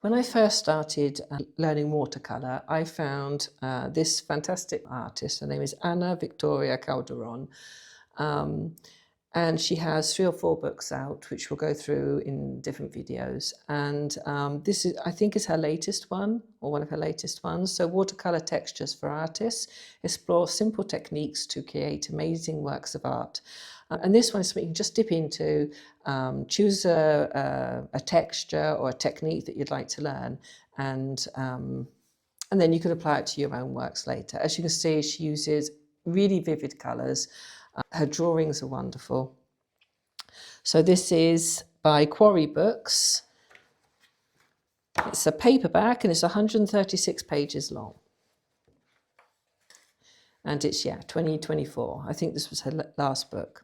When I first started learning watercolour, I found this fantastic artist. Her name is Ana Victoria Calderon. And she has 3 or 4 books out, which we'll go through in different videos. And this is, I think, is her latest one, or one of her latest ones. So Watercolor Textures for Artists explore simple techniques to create amazing works of art. And this one is something you can just dip into, choose a texture or a technique that you'd like to learn, and then you can apply it to your own works later. As you can see, she uses really vivid colours. Her drawings are wonderful. So this is by Quarry Books. It's a paperback and it's 136 pages long. And it's, 2024. I think this was her last book.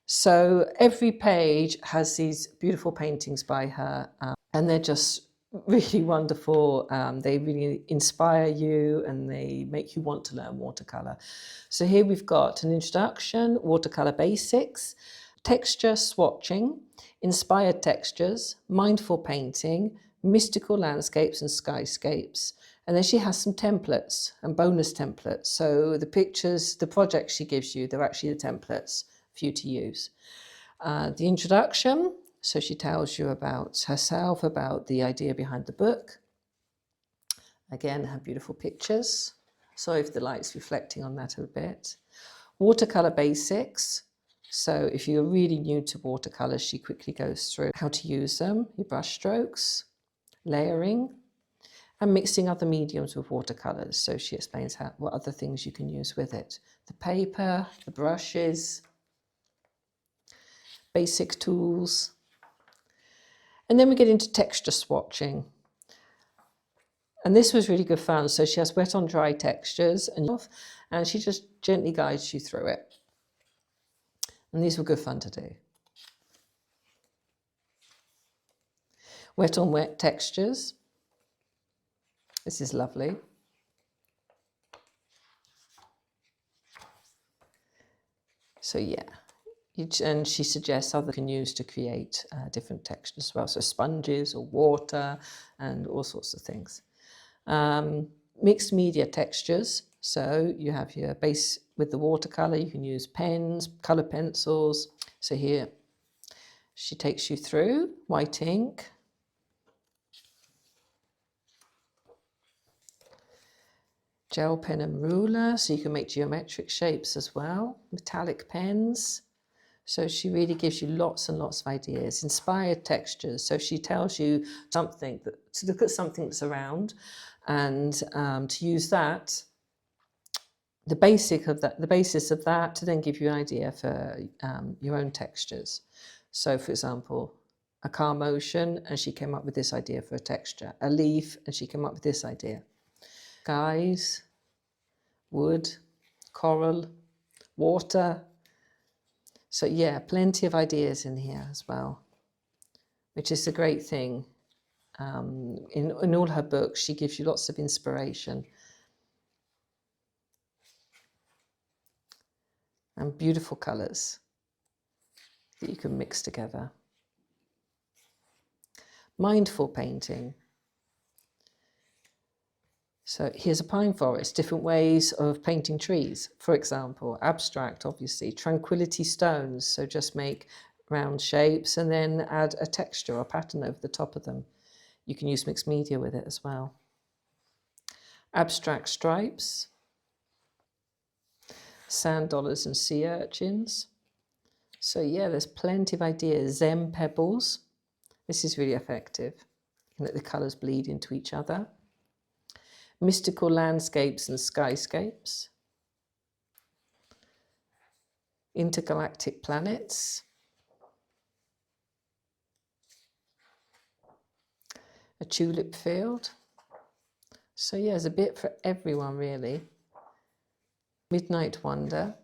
So every page has these beautiful paintings by her, and they're just really wonderful. They really inspire you and they make you want to learn watercolour. So here we've got an introduction, watercolour basics, texture swatching, inspired textures, mindful painting, mystical landscapes and skyscapes. And then she has some templates and bonus templates. So the pictures, the projects she gives you, they're actually the templates for you to use. The introduction, so she tells you about herself, about the idea behind the book. Again, her beautiful pictures. Sorry if the light's reflecting on that a bit. Watercolour basics. So if you're really new to watercolours, she quickly goes through how to use them, your brush strokes, layering, and mixing other mediums with watercolours. So she explains what other things you can use with it. The paper, the brushes, basic tools. And then we get into texture swatching. And this was really good fun. So she has wet on dry textures and she just gently guides you through it. And these were good fun to do. Wet on wet textures. This is lovely. So and she suggests other can use to create different textures as well. So sponges or water and all sorts of things. Mixed media textures. So you have your base with the watercolour. You can use pens, colour pencils. So here she takes you through white ink, gel pen and ruler, so you can make geometric shapes as well, metallic pens. So she really gives you lots and lots of ideas. Inspired textures, so she tells you something, to look at something that's around and to use that, the basis of that to then give you an idea for your own textures. So for example, a car motion, and she came up with this idea for a texture. A leaf, and she came up with this idea. Skies, wood, coral, water. So plenty of ideas in here as well, which is a great thing. In all her books, she gives you lots of inspiration. And beautiful colours that you can mix together. Mindful painting. So here's a pine forest, different ways of painting trees. For example, abstract, obviously, tranquility stones. So just make round shapes and then add a texture or pattern over the top of them. You can use mixed media with it as well. Abstract stripes. Sand dollars and sea urchins. So there's plenty of ideas. Zen pebbles. This is really effective. You can let the colours bleed into each other. Mystical landscapes and skyscapes. Intergalactic planets. A tulip field. So there's a bit for everyone really. Midnight Wonder.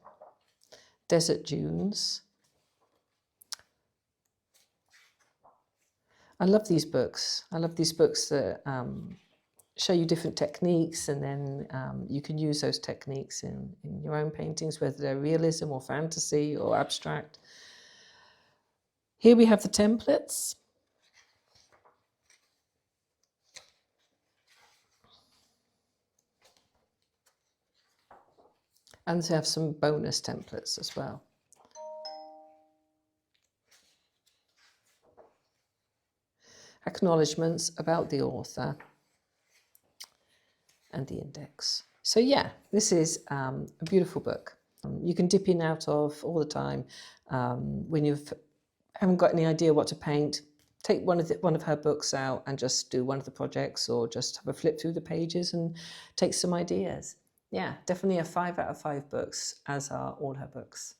Desert dunes. I love these books. I love these books that show you different techniques, and then you can use those techniques in your own paintings, whether they're realism or fantasy or abstract. Here we have the templates. And they have some bonus templates as well. Acknowledgements about the author and the index. So yeah, this is a beautiful book. You can dip in and out of all the time. When you haven't got any idea what to paint, take one of her books out and just do one of the projects, or just have a flip through the pages and take some ideas. Yeah, definitely a 5 out of 5 books, as are all her books.